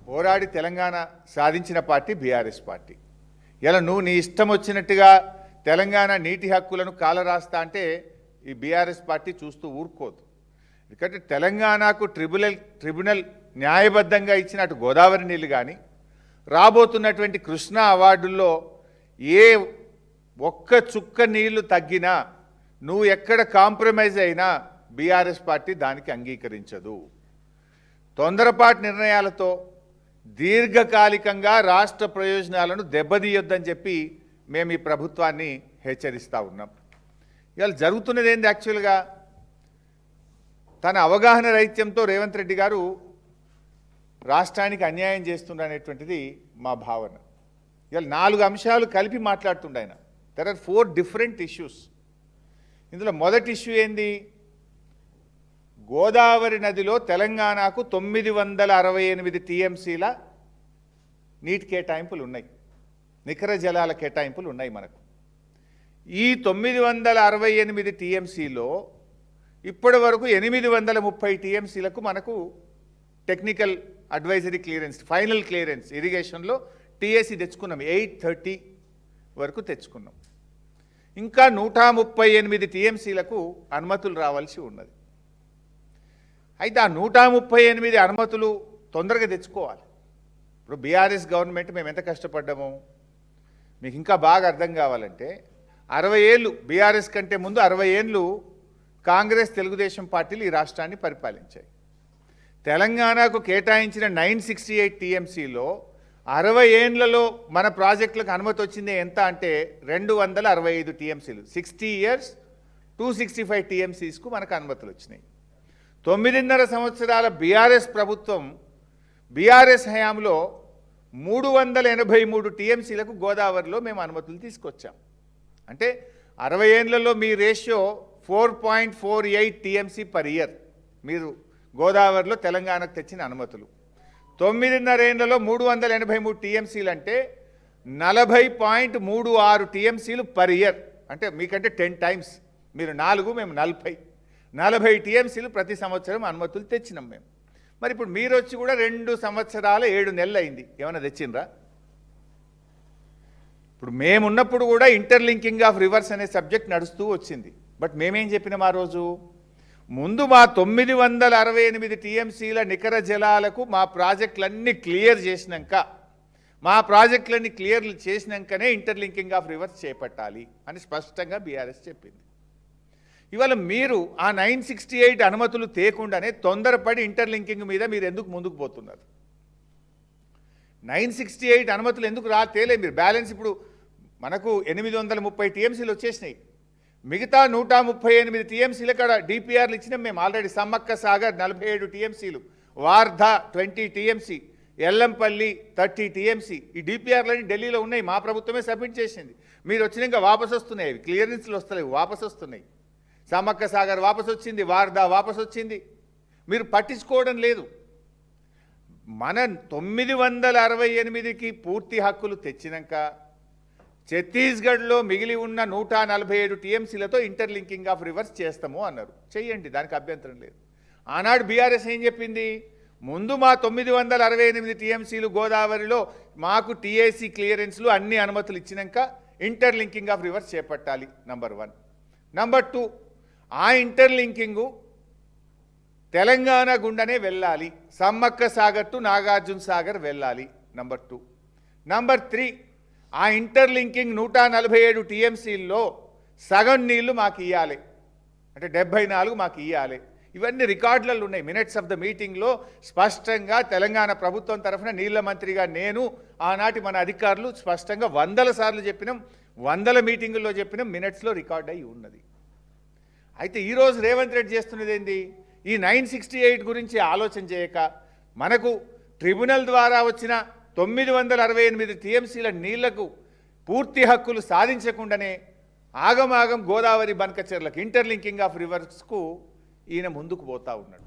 పోరాడి తెలంగాణ సాధించిన party BRS party. ఇలా నువ్వు నీ ఇష్టం వచ్చినట్టుగా తెలంగాణ నీటి హక్కులను కాలరాస్తా అంటే ఈ బీఆర్ఎస్ పార్టీ చూస్తూ ఊరుకోదు. ఎందుకంటే తెలంగాణకు ట్రిబ్యునల్ న్యాయబద్ధంగా ఇచ్చిన అటు గోదావరి నీళ్ళు కానీ రాబోతున్నటువంటి కృష్ణా అవార్డుల్లో ఏ ఒక్క చుక్క నీళ్లు తగ్గినా నువ్వు ఎక్కడ కాంప్రమైజ్ అయినా బీఆర్ఎస్ పార్టీ దానికి అంగీకరించదు. తొందరపాటు నిర్ణయాలతో దీర్ఘకాలికంగా రాష్ట్ర ప్రయోజనాలను దెబ్బతీయొద్దని చెప్పి మేము ఈ ప్రభుత్వాన్ని హెచ్చరిస్తూ ఉన్నాం. ఇవాళ జరుగుతున్నది ఏంది? యాక్చువల్గా తన అవగాహన రహిత్యంతో రేవంత్ రెడ్డి గారు రాష్ట్రానికి అన్యాయం చేస్తుండనేటువంటిది మా భావన. ఇవాళ 4 అంశాలు కలిపి మాట్లాడుతుండ ఆయన. There are 4 different issues. ఇందులో మొదటి ఇష్యూ ఏంది? గోదావరి నదిలో తెలంగాణకు 968 టీఎంసీల నీటి కేటాయింపులు ఉన్నాయి, నికర జలాల కేటాయింపులు ఉన్నాయి మనకు. ఈ 968 టీఎంసీలో ఇప్పటి వరకు 830 టీఎంసీలకు మనకు technical advisory clearance, final clearance ఇరిగేషన్లో టీఎస్సీ తెచ్చుకున్నాం. 830 వరకు తెచ్చుకున్నాం. ఇంకా 138 టీఎంసీలకు అనుమతులు రావాల్సి ఉన్నది. అయితే ఆ 138 అనుమతులు తొందరగా తెచ్చుకోవాలి. ఇప్పుడు బీఆర్ఎస్ గవర్నమెంట్ మేము ఎంత కష్టపడ్డామో మీకు ఇంకా బాగా అర్థం కావాలంటే 60 ఏళ్ళు బీఆర్ఎస్ కంటే ముందు 60 ఏళ్ళు కాంగ్రెస్ తెలుగుదేశం పార్టీలు ఈ రాష్ట్రాన్ని పరిపాలించాయి. తెలంగాణకు కేటాయించిన 968 టీఎంసీలో 60 ఏళ్లలో మన ప్రాజెక్టులకు అనుమతి వచ్చింది ఎంత అంటే 265 టీఎంసీలు. 60 years 265 టీఎంసీస్కు మనకు అనుమతులు వచ్చినాయి. 9.5 సంవత్సరాల బీఆర్ఎస్ ప్రభుత్వం బీఆర్ఎస్ హయాంలో 383 టీఎంసీలకు గోదావరిలో మేము అనుమతులు తీసుకొచ్చాం. అంటే 60 ఏళ్లలో మీ రేషియో 4.48 టీఎంసీ పర్ ఇయర్ మీరు గోదావరిలో తెలంగాణకు తెచ్చిన అనుమతులు. 9.5 ఏళ్లలో 383 టీఎంసీలు అంటే 40.36 టీఎంసీలు పర్ ఇయర్. అంటే మీకంటే 10 టైమ్స్. మీరు 4, మేము 40 టీఎంసీలు ప్రతి సంవత్సరం అనుమతులు తెచ్చినాం మేము. మరి ఇప్పుడు మీరు వచ్చి కూడా 2 సంవత్సరాల 7 నెలలు అయింది. ఏమైనా తెచ్చిండ్రా? ఇప్పుడు మేమున్నప్పుడు కూడా ఇంటర్లింకింగ్ ఆఫ్ రివర్స్ అనే సబ్జెక్ట్ నడుస్తూ వచ్చింది. బట్ మేమేం చెప్పినాం ఆ రోజు? ముందు మా 968 టీఎంసీల నికర జలాలకు మా ప్రాజెక్టులన్నీ క్లియర్ చేసినాకనే ఇంటర్లింకింగ్ ఆఫ్ రివర్స్ చేపట్టాలి అని స్పష్టంగా బీఆర్ఎస్ చెప్పింది. ఇవాళ మీరు ఆ 968 అనుమతులు తేకుండానే తొందరపడి ఇంటర్లింకింగ్ మీద మీరు ఎందుకు ముందుకు పోతున్నారు? 968 అనుమతులు ఎందుకు తేలే మీరు? బ్యాలెన్స్ ఇప్పుడు మనకు 830 టీఎంసీలు వచ్చేసినాయి. మిగతా 138 టీఎంసీల కాడ డిపిఆర్లు ఇచ్చినాం మేము ఆల్రెడీ. సమ్మక్క సాగర్ 47 టీఎంసీలు, వార్ధా 20 టీఎంసీ, ఎల్లంపల్లి 30 టీఎంసీ. ఈ డిపిఆర్లన్నీ ఢిల్లీలో ఉన్నాయి, మా ప్రభుత్వమే సబ్మిట్ చేసింది. మీరు వచ్చినాక వాపసు వస్తున్నాయి, అవి క్లియరెన్స్లు వస్తలేవు, వాపసు వస్తున్నాయి. సమ్మక్క సాగర్ వాపసు వచ్చింది, వార్ధా వాపసు వచ్చింది. మీరు పట్టించుకోవడం లేదు. మన 968కి పూర్తి హక్కులు తెచ్చినాక ఛత్తీస్గఢ్లో మిగిలి ఉన్న 147 టీఎంసీలతో ఇంటర్లింకింగ్ ఆఫ్ రివర్స్ చేస్తాము అన్నారు. చెయ్యండి, దానికి అభ్యంతరం లేదు. ఆనాడు బీఆర్ఎస్ ఏం చెప్పింది? ముందు మా 968 టీఎంసీలు గోదావరిలో మాకు టీఏసీ క్లియరెన్స్లు అన్ని అనుమతులు ఇచ్చినాక ఇంటర్లింకింగ్ ఆఫ్ రివర్స్ చేపట్టాలి. నంబర్ 1. నంబర్ 2, ఆ ఇంటర్లింకింగు తెలంగాణ గుండనే వెళ్ళాలి. సమ్మక్క సాగర్ టు నాగార్జున సాగర్ వెళ్ళాలి. నంబర్ 2. నంబర్ 3, ఆ ఇంటర్లింకింగ్ 147 టీఎంసీల్లో సగం నీళ్లు మాకు ఇవ్వాలి, అంటే 74 మాకు ఇవ్వాలి. ఇవన్నీ రికార్డులలో ఉన్నాయి. మినిట్స్ ఆఫ్ ద మీటింగ్లో స్పష్టంగా తెలంగాణ ప్రభుత్వం తరఫున నీళ్ల మంత్రిగా నేను, ఆనాటి మన అధికారులు స్పష్టంగా 100 సార్లు చెప్పినాం, 100 మీటింగుల్లో చెప్పినాం, మినిట్స్లో రికార్డ్ అయ్యి ఉన్నది. అయితే ఈరోజు రేవంత్ రెడ్డి చేస్తున్నది ఏంది? ఈ 968 గురించి ఆలోచన చేయక మనకు ట్రిబ్యునల్ ద్వారా వచ్చిన 968 టీఎంసీల నీళ్లకు పూర్తి హక్కులు సాధించకుండానే ఆగమాగం గోదావరి బనకచెర్లకు ఇంటర్లింకింగ్ ఆఫ్ రివర్స్కు ఈయన ముందుకు పోతా ఉన్నాడు.